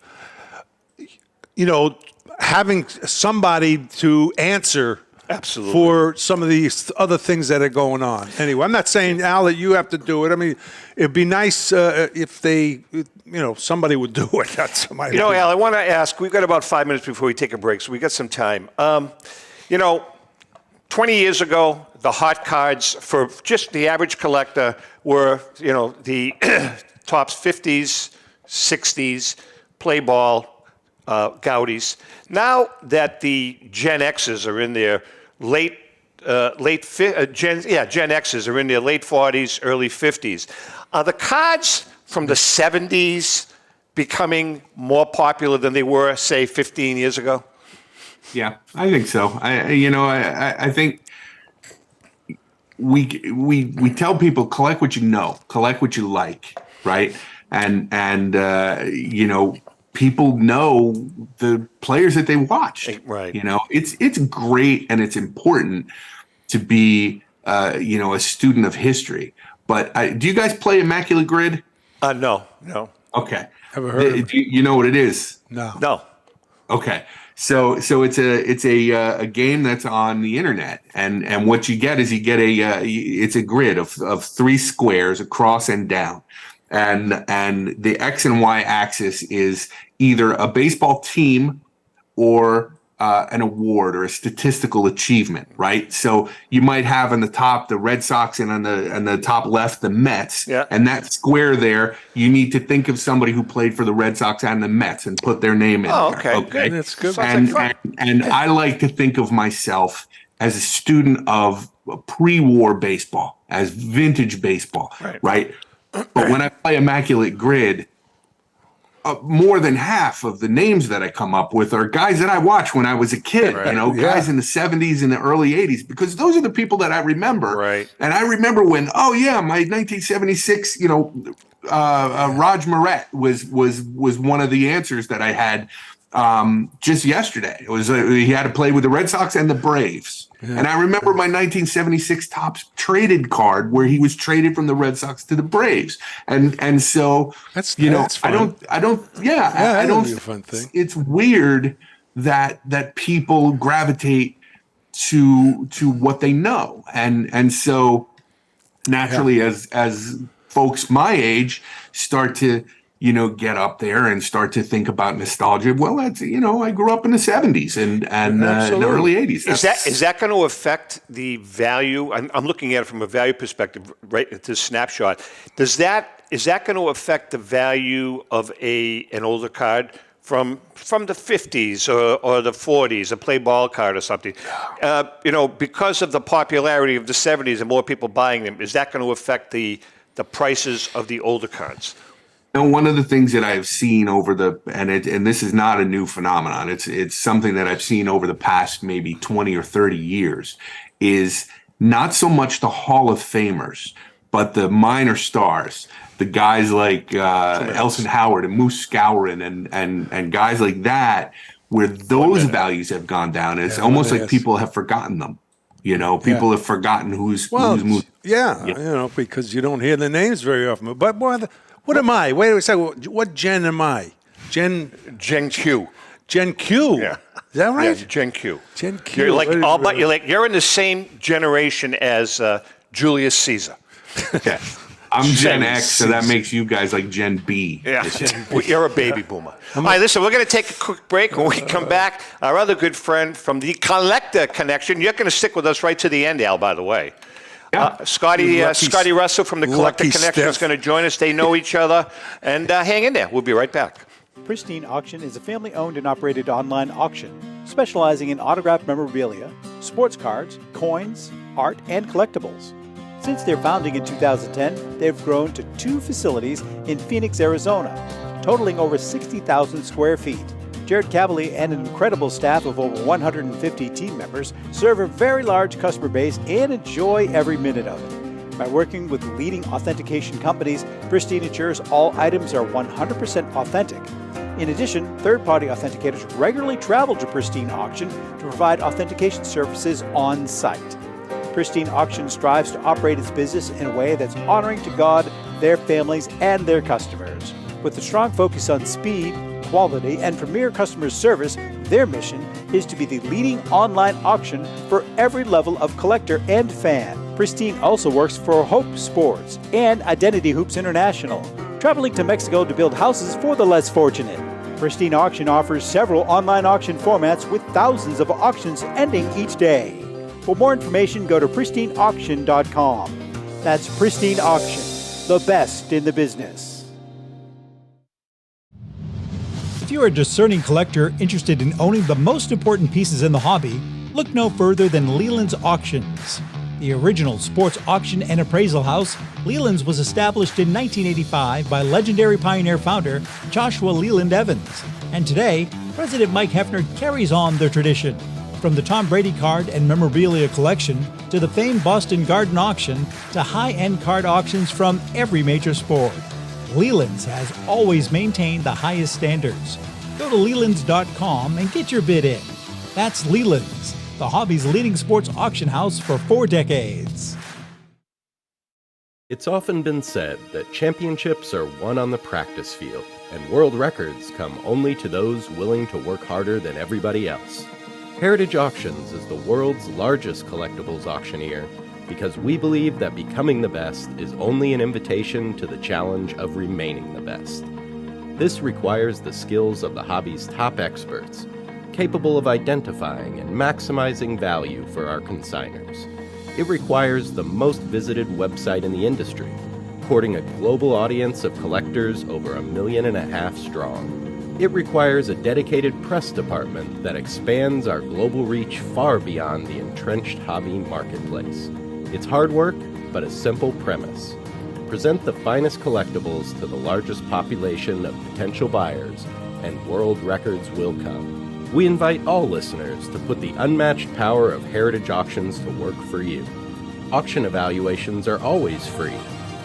having somebody to answer. Absolutely. For some of these other things that are going on. Anyway, I'm not saying, Al, that you have to do it. I mean, it'd be nice if they, somebody would do it. That's my Al, I want to ask, we've got about 5 minutes before we take a break, so we got some time. 20 years ago, the hot cards for just the average collector were, the tops 50s, 60s, play ball, Gaudies. Now that the Gen X's are in their Gen X's are in their late 40s, early 50s. Are the cards from the 70s becoming more popular than they were, say, 15 years ago? Yeah, I think so. I think we tell people collect what you know, collect what you like, right? And people know the players that they watch. Right. It's great and it's important to be a student of history. But do you guys play Immaculate Grid? No. Okay. Ever heard of it? Do you know what it is? No. No. Okay. So it's a game that's on the internet, and what you get is it's a grid of 3 squares across and down, and the X and Y axis is either a baseball team or an award or a statistical achievement, right? So you might have on the top the Red Sox and on the top left the Mets. Yeah. And that square there, you need to think of somebody who played for the Red Sox and the Mets and put their name in Oh, there. okay. Good. That's good. And I like to think of myself as a student of pre-war baseball, as vintage baseball, right? But when I play Immaculate Grid, more than half of the names that I come up with are guys that I watched when I was a kid, guys in the 70s and the early 80s, because those are the people that I remember. Right. And I remember when, my 1976, Raj Moret was one of the answers that I had just yesterday. It was he had to play with the Red Sox and the Braves. Yeah. And I remember my 1976 Topps traded card where he was traded from the Red Sox to the Braves. And so that's fun. I don't be a fun thing. It's weird that people gravitate to what they know. And so naturally as folks my age start to get up there and start to think about nostalgia. Well, that's, I grew up in the 70s and in the early 80s. Is that going to affect the value? I'm looking at it from a value perspective, right at this snapshot. Is that going to affect the value of an older card from the 50s or the 40s, a play ball card or something? Because of the popularity of the 70s and more people buying them, is that going to affect the prices of the older cards? One of the things that I've seen and this is not a new phenomenon, it's something that I've seen over the past maybe 20 or 30 years, is not so much the Hall of Famers, but the minor stars, the guys like Elson Howard and Moose Skowron and guys like that, where those values have gone down. It's almost like people have forgotten them. People have forgotten who's Moose. Yeah, because you don't hear the names very often. But what am I? Wait a second. What gen am I? Gen Q. Gen Q. Yeah. Is that right? Yeah, Gen Q. Gen Q. You're in the same generation as Julius Caesar. Yeah. I'm Gen X, so that makes you guys like Gen B. Yeah, you're a baby boomer. All right, listen, we're going to take a quick break. When we come back, our other good friend from the Collector Connection, you're going to stick with us right to the end, Al, by the way. Yeah. Scotty Russel from the Collector Connection is going to join us. They know each other. And hang in there. We'll be right back. Pristine Auction is a family-owned and operated online auction specializing in autographed memorabilia, sports cards, coins, art, and collectibles. Since their founding in 2010, they've grown to 2 facilities in Phoenix, Arizona, totaling over 60,000 square feet. Jared Cavalier and an incredible staff of over 150 team members serve a very large customer base and enjoy every minute of it. By working with leading authentication companies, Pristine ensures all items are 100% authentic. In addition, third-party authenticators regularly travel to Pristine Auction to provide authentication services on site. Pristine Auction strives to operate its business in a way that's honoring to God, their families, and their customers. With a strong focus on speed, quality, and premier customer service, their mission is to be the leading online auction for every level of collector and fan. Pristine also works for Hope Sports and Identity Hoops International, traveling to Mexico to build houses for the less fortunate. Pristine Auction offers several online auction formats with thousands of auctions ending each day. For more information, go to pristineauction.com. That's Pristine Auction, the best in the business. If you're a discerning collector interested in owning the most important pieces in the hobby, look no further than Leland's Auctions. The original sports auction and appraisal house, Leland's was established in 1985 by legendary Pioneer founder Joshua Leland Evans. And today, President Mike Hefner carries on the tradition. From the Tom Brady card and memorabilia collection to the famed Boston Garden Auction to high-end card auctions from every major sport, Leland's has always maintained the highest standards. Go to Lelands.com and get your bid in. That's Leland's, the hobby's leading sports auction house for 4 decades. It's often been said that championships are won on the practice field, and world records come only to those willing to work harder than everybody else. Heritage Auctions is the world's largest collectibles auctioneer because we believe that becoming the best is only an invitation to the challenge of remaining the best. This requires the skills of the hobby's top experts, capable of identifying and maximizing value for our consigners. It requires the most visited website in the industry, courting a global audience of collectors over 1.5 million strong. It requires a dedicated press department that expands our global reach far beyond the entrenched hobby marketplace. It's hard work, but a simple premise. Present the finest collectibles to the largest population of potential buyers, and world records will come. We invite all listeners to put the unmatched power of Heritage Auctions to work for you. Auction evaluations are always free,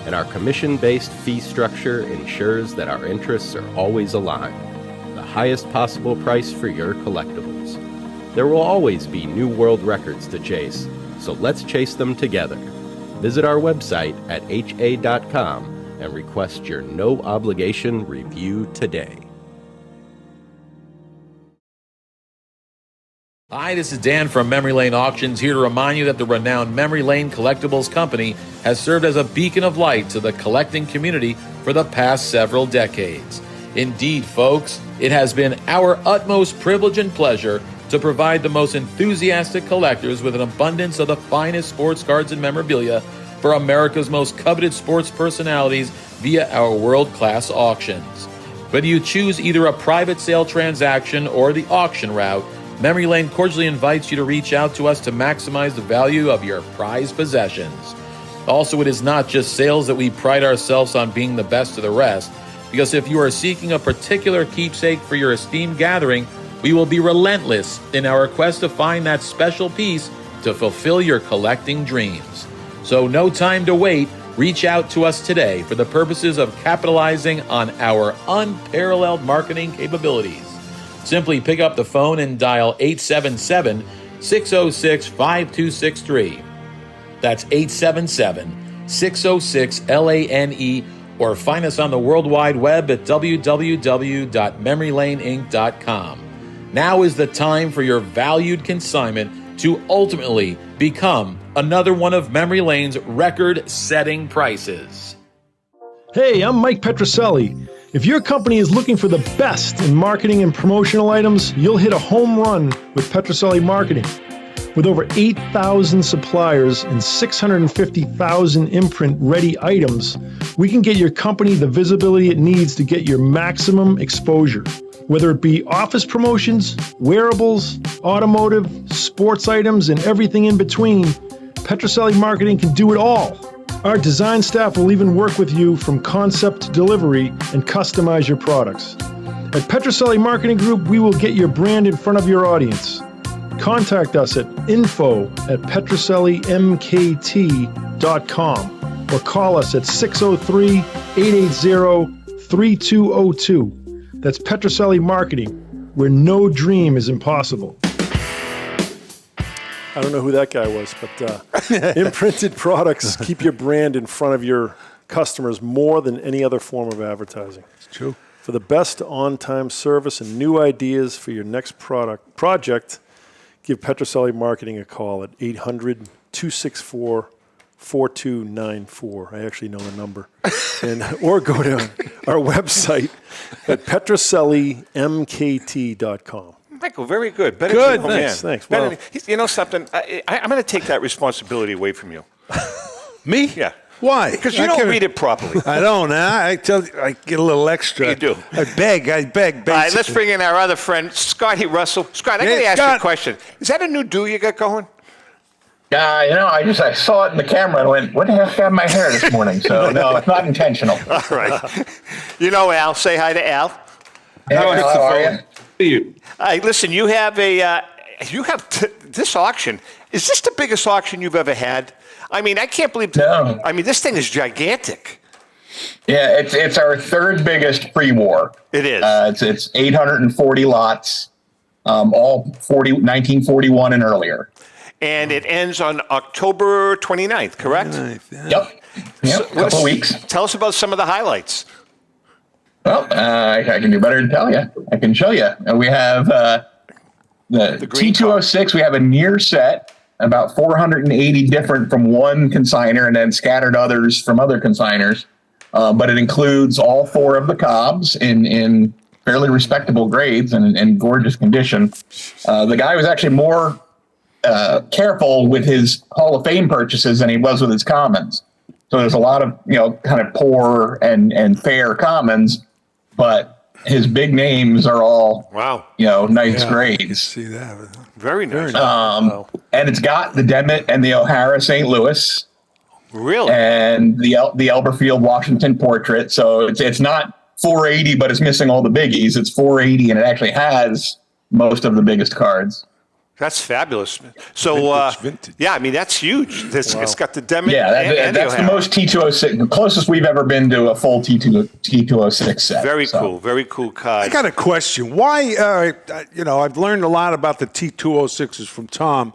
and our commission-based fee structure ensures that our interests are always aligned. The highest possible price for your collectibles. There will always be new world records to chase, so let's chase them together. Visit our website at ha.com and request your no-obligation review today. Hi, this is Dan from Memory Lane Auctions, here to remind you that the renowned Memory Lane Collectibles Company has served as a beacon of light to the collecting community for the past several decades. Indeed, folks, it has been our utmost privilege and pleasure to provide the most enthusiastic collectors with an abundance of the finest sports cards and memorabilia for America's most coveted sports personalities via our world-class auctions. Whether you choose either a private sale transaction or the auction route, Memory Lane cordially invites you to reach out to us to maximize the value of your prized possessions. Also, it is not just sales that we pride ourselves on being the best of the rest, because if you are seeking a particular keepsake for your esteemed gathering, we will be relentless in our quest to find that special piece to fulfill your collecting dreams. So no time to wait. Reach out to us today for the purposes of capitalizing on our unparalleled marketing capabilities. Simply pick up the phone and dial 877-606-5263. That's 877-606-LANE, or find us on the World Wide Web at www.memorylaneinc.com. Now is the time for your valued consignment to ultimately become another one of Memory Lane's record-setting prices. Hey, I'm Mike Petrocelli. If your company is looking for the best in marketing and promotional items, you'll hit a home run with Petrocelli Marketing. With over 8,000 suppliers and 650,000 imprint-ready items, we can get your company the visibility it needs to get your maximum exposure. Whether it be office promotions, wearables, automotive, sports items, and everything in between, Petrocelli Marketing can do it all. Our design staff will even work with you from concept to delivery and customize your products. At Petrocelli Marketing Group, we will get your brand in front of your audience. Contact us at info@petrocellimkt.com or call us at 603-880-3202. That's Petrocelli Marketing, where no dream is impossible. I don't know who that guy was, but imprinted products keep your brand in front of your customers more than any other form of advertising. It's true. For the best on-time service and new ideas for your next project, give Petrocelli Marketing a call at 800-264-4294. I actually know the number. Or go to our website at petrocellimkt.com. Michael, very good. Good. Thanks. Well, you know something? I'm going to take that responsibility away from you. Me? Yeah. Why? Because you don't read it properly. I don't. I tell you, I get a little extra. You do. I beg. All right, let's bring in our other friend, Scotty Russel. Scott, I got to ask you a question. Is that a new do you got going? I saw it in the camera and went, what the heck got in my hair this morning? So, no, it's not intentional. All right. You know Al. Say hi to Al. Hey, how are you? You. Listen, you have this auction. Is this the biggest auction you've ever had? I mean, I can't believe. No. I mean, this thing is gigantic. Yeah, it's our third biggest pre-war. It is. It's 840 lots, all 1941 and earlier. And it ends on October 29th, correct? 29th, yeah. Yep. Yep, couple weeks. Tell us about some of the highlights. Well, I can do better than tell you. I can show you. We have the T206. We have a near set, about 480 different from one consignor, and then scattered others from other consigners. But it includes all 4 of the Cobbs in fairly respectable grades and in gorgeous condition. The guy was actually more careful with his Hall of Fame purchases than he was with his commons. So there's a lot of, kind of poor and fair commons, but his big names are all, nice grades. See that. Very nice. And it's got the Demet and the O'Hara St. Louis. Really? And the Elberfield Washington portrait. So it's not 480, but it's missing all the biggies. It's 480, and it actually has most of the biggest cards. That's fabulous. So, vintage. yeah, I mean, that's huge. It's got the Demet. Yeah, that's the most T206, the closest we've ever been to a full T206 set. Very cool. Very cool card. I got a question. Why, I've learned a lot about the T206s from Tom.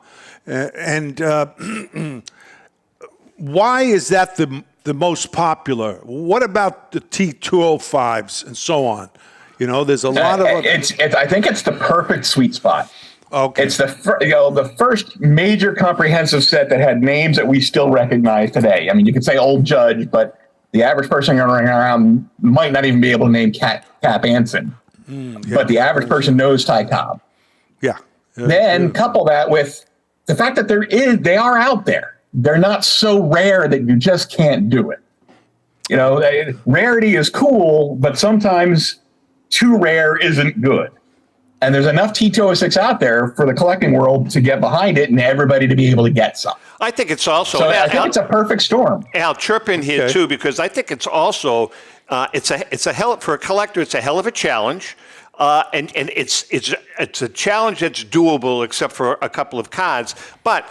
Why is that the most popular? What about the T205s and so on? There's a lot of... I think it's the perfect sweet spot. Okay. It's the first major comprehensive set that had names that we still recognize today. I mean, you could say Old Judge, but the average person running around might not even be able to name Cap Anson. But the average person knows Ty Cobb. Yeah. Then couple that with the fact that they are out there. They're not so rare that you just can't do it. Rarity is cool, but sometimes too rare isn't good. And there's enough T206 out there for the collecting world to get behind it and everybody to be able to get some. I think it's also... So I think it's a perfect storm. I'll chirp in here, too, because I think it's also... it's a hell for a collector. It's a hell of a challenge. And it's a challenge that's doable except for a couple of cards. But...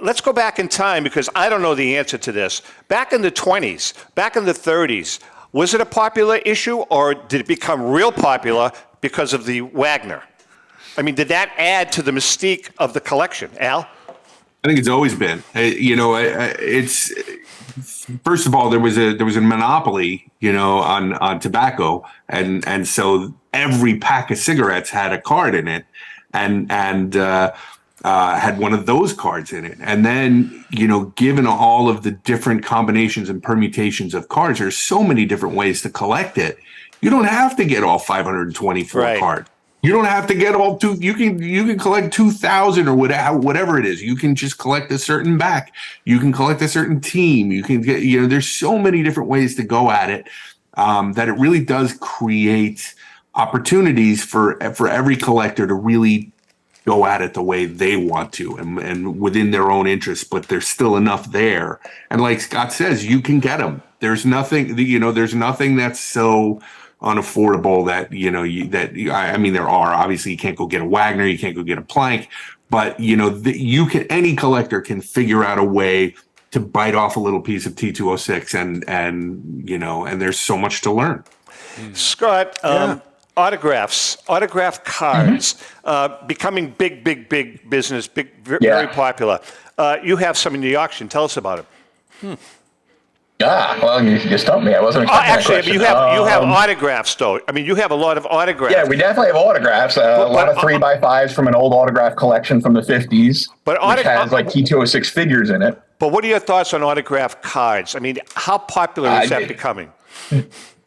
let's go back in time because I don't know the answer to this. Back in the 20s, back in the 30s, was it a popular issue or did it become real popular because of the Wagner? I mean, did that add to the mystique of the collection, Al? I think it's always been. It's first of all there was a monopoly, on tobacco, and so every pack of cigarettes had a card in it, and had one of those cards in it. And then, given all of the different combinations and permutations of cards, there's so many different ways to collect it. You don't have to get all 524 cards. You don't have to get all two. You can collect 2,000 or whatever it is. You can just collect a certain back. You can collect a certain team. You can get, there's so many different ways to go at it that it really does create opportunities for every collector to really go at it the way they want to and within their own interests, but there's still enough there. And like Scott says, you can get them. There's nothing, there's nothing that's so unaffordable that, I mean, there are, obviously you can't go get a Wagner, you can't go get a Plank, but any collector can figure out a way to bite off a little piece of T206 and there's so much to learn. Scott, autograph cards, becoming big business, very popular. You have some in the auction. Tell us about it. Well, you stumped me. I wasn't expecting that question. You have autographs, though. I mean, you have a lot of autographs. Yeah, we definitely have autographs. A lot of 3x5s from an old autograph collection from the 50s, which has like T206 figures in it. But what are your thoughts on autograph cards? I mean, how popular is that becoming?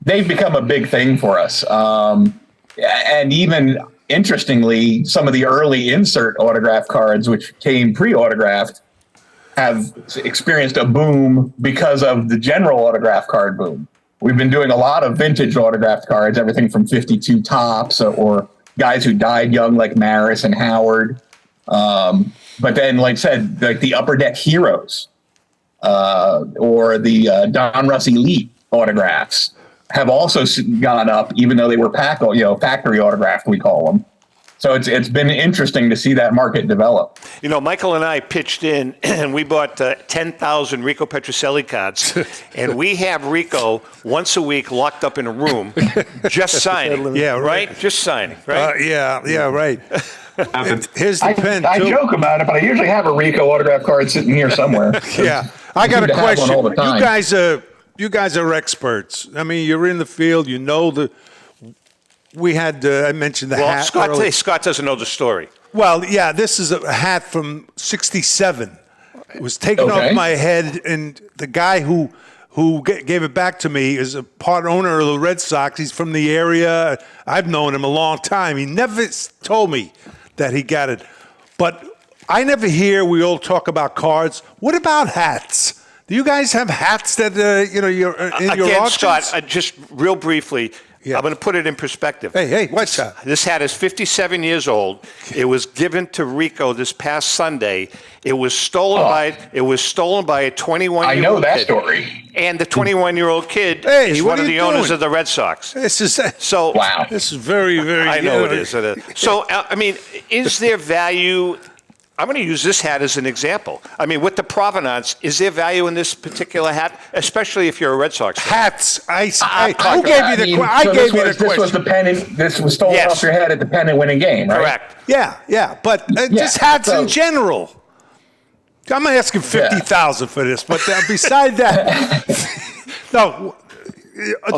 They've become a big thing for us. And even interestingly, some of the early insert autograph cards, which came pre-autographed, have experienced a boom because of the general autograph card boom. We've been doing a lot of vintage autographed cards, everything from 52 tops or guys who died young like Maris and Howard. But then, like I said, like the Upper Deck Heroes or the Don Russ Elite autographs have also gone up, even though they were factory autographed, we call them. So it's been interesting to see that market develop. Michael and I pitched in, and we bought 10,000 Rico Petrocelli cards, and we have Rico once a week locked up in a room, just signing. Yeah, right. Just signing, right? Right. Here's the pen, I too. joke about it, but I usually have a Rico autograph card sitting here somewhere. Yeah. I got seem a to have one question. all the time. You guys are experts. I mean, you're in the field. You know the. We had I mentioned the hat. Scott doesn't know the story. Well, yeah, this is a hat from '67. It was taken off my head, and the guy who gave it back to me is a part owner of the Red Sox. He's from the area. I've known him a long time. He never told me that he got it. But I never hear we all talk about cards. What about hats? Do you guys have hats that you're in your auctions? Scott, just real briefly, I'm going to put it in perspective. Hey, what's that? This hat is 57 years old. It was given to Rico this past Sunday. It was stolen by a 21-year-old kid. I know that story. And the 21-year-old kid is one of the owners of the Red Sox. This is so. Wow. This is very, very. I know it is. So, I mean, is there value? I'm going to use this hat as an example. I mean, with the provenance, is there value in this particular hat, especially if you're a Red Sox fan? Hats. Who gave you the question? This was the pennant. This was stolen off your head at the pennant-winning game, right? Correct. Yeah. But just hats in general. I'm asking $50,000 for this, but beside that, no.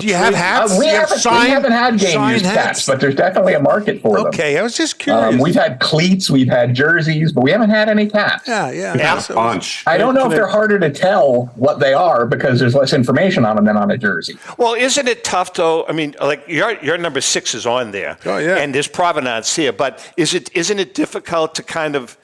Do you have hats? We haven't had game-used hats, but there's definitely a market for them. Okay, I was just curious. We've had cleats, we've had jerseys, but we haven't had any caps. Yeah. Bunch. I don't know if they're harder to tell what they are because there's less information on them than on a jersey. Well, isn't it tough though? I mean, like your number 6 is on there. Oh yeah. And there's provenance here, but isn't it difficult to kind of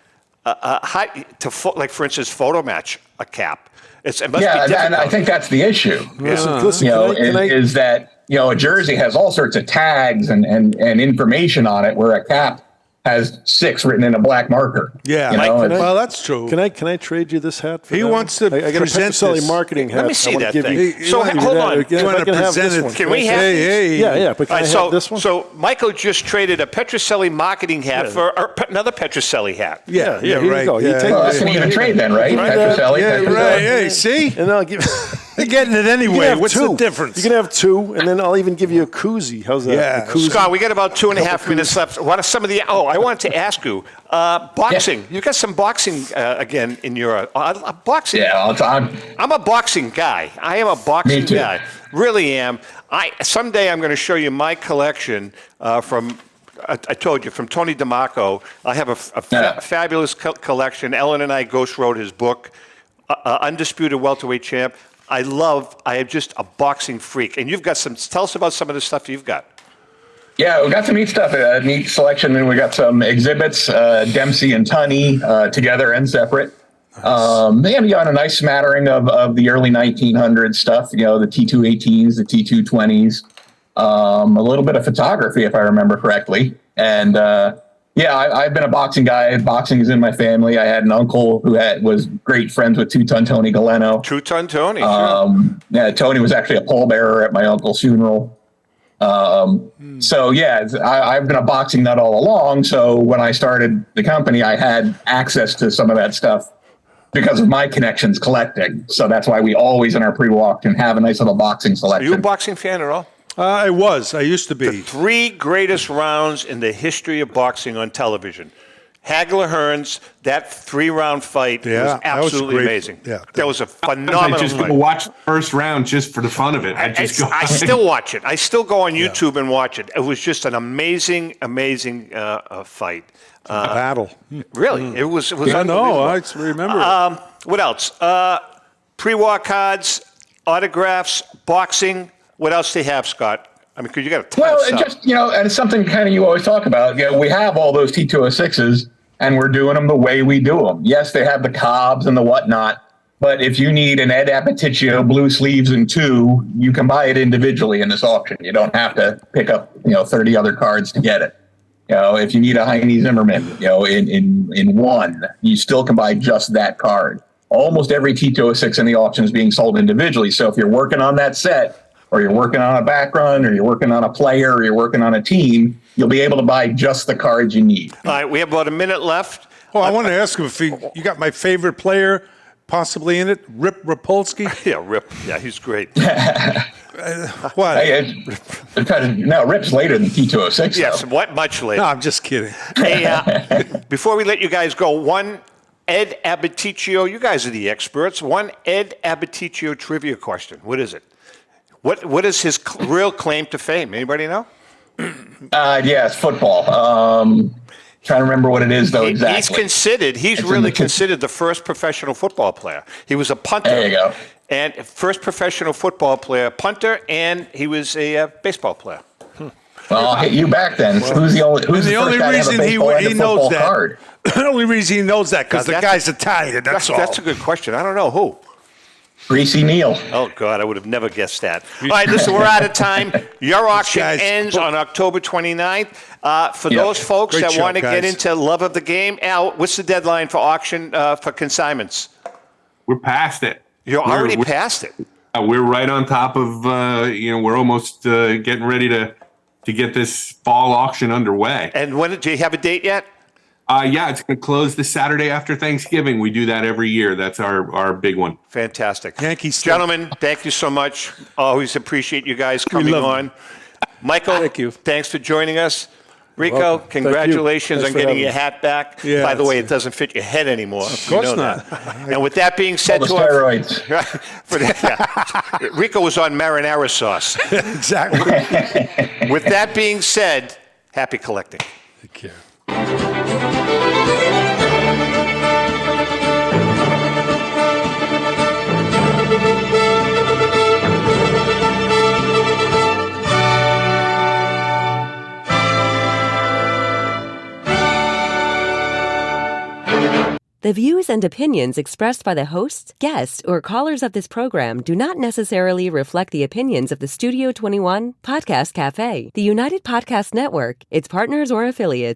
like for instance, photo match a cap? It must be difficult. And I think that's the issue. Listen, is that a jersey has all sorts of tags and information on it, where a cap has 6 written in a black marker. Yeah, well, that's true. Can I trade you this hat? He wants to I got a Petrocelli marketing hat. Let me see that thing. So hold on. You want to present it? Can we have these? Yeah. But can I have this one? So Michael just traded a Petrocelli marketing hat for another Petrocelli hat. Yeah. Here right. you go. You take That's an even trade then, right? Petrocelli. Right. Hey, see? And I'll give. They're getting it anyway. What's the difference? You can have 2, and then I'll even give you a koozie. How's that? Yeah. Scott, we got about 2.5 minutes left. What are some of the? Oh, I wanted to ask you. Boxing. Yeah. You got some boxing again in your boxing. Yeah, all the time. I'm a boxing guy. I am a boxing guy. Really am. Someday I'm going to show you my collection from. I told you, from Tony DeMarco. I have a fabulous collection. Ellen and I ghost wrote his book, Undisputed Welterweight Champ. I am just a boxing freak. And you've got tell us about some of the stuff you've got. Yeah, we got some neat stuff, a neat selection, and we got some exhibits, Dempsey and Tunney together and separate. And a nice smattering of the early 1900s stuff, the T218s, the T220s, a little bit of photography, if I remember correctly. And I've been a boxing guy. Boxing is in my family. I had an uncle who was great friends with Two-Ton Tony Galeno. Two-Ton Tony, sure. Tony was actually a pallbearer at my uncle's funeral. So I've been a boxing nut all along. So when I started the company, I had access to some of that stuff because of my connections collecting. So that's why we always in our pre-walk can have a nice little boxing selection. Are you a boxing fan at all? I used to be. The 3 greatest rounds in the history of boxing on television. Hagler-Hearns, that 3-round fight was absolutely amazing. Yeah, that was a phenomenal I just fight. go watch the first round just for the fun of it. I still watch it. I still go on YouTube and watch it. It was just an amazing fight. Battle. Really, it was. I know. I remember. What else? Pre-war cards, autographs, boxing. What else do you have, Scott? I mean, because you got a ton of stuff. And it's something kind of you always talk about. We have all those T206s, and we're doing them the way we do them. Yes, they have the Cobbs and the whatnot, but if you need an Ed Apaticcio blue sleeves in 2, you can buy it individually in this auction. You don't have to pick up 30 other cards to get it. If you need a Heine Zimmerman, in 1, you still can buy just that card. Almost every T206 in the auction is being sold individually. So if you're working on that set, or you're working on a back run, or you're working on a player, or you're working on a team, you'll be able to buy just the cards you need. All right, we have about a minute left. Well, I want to ask him if you got my favorite player possibly in it, Rip Rapolsky. Yeah, Rip. Yeah, he's great. What? No, Rip's later than T206. Yes, much later. No, I'm just kidding. Hey, before we let you guys go, one Ed Abaticchio. You guys are the experts. One Ed Abaticchio trivia question. What is it? What is his real claim to fame? Anybody know? Yeah, it's football. Trying to remember what it is, though, exactly. He's really considered the first professional football player. He was a punter. There you go. And first professional football player, punter, and he was a baseball player. Well, I'll hit you back then. Who's the only reason he knows that? Card? The only reason he knows that because the guy's Italian. That's all. That's a good question. I don't know who. Greasy Neal. Oh, God, I would have never guessed that. All right, listen, we're out of time. Your auction ends on October 29th. For those folks that want to get into love of the game, Al, what's the deadline for auction for consignments? We're past it. You're already past it. We're right on top of, we're almost getting ready to get this fall auction underway. And do you have a date yet? Yeah, it's going to close this Saturday after Thanksgiving. We do that every year. That's our big one. Fantastic. Yankees. Gentlemen, thank you so much. Always appreciate you guys coming on. Michael, thank you. Thanks for joining us. Rico, congratulations on getting your hat back. Yeah, by the way, it doesn't fit your head anymore. Of course not. And with that being said, steroids. Rico was on marinara sauce. Exactly. With that being said, happy collecting. Take care. The views and opinions expressed by the hosts, guests, or callers of this program do not necessarily reflect the opinions of the Studio 21 Podcast Cafe, the United Podcast Network, its partners, or affiliates.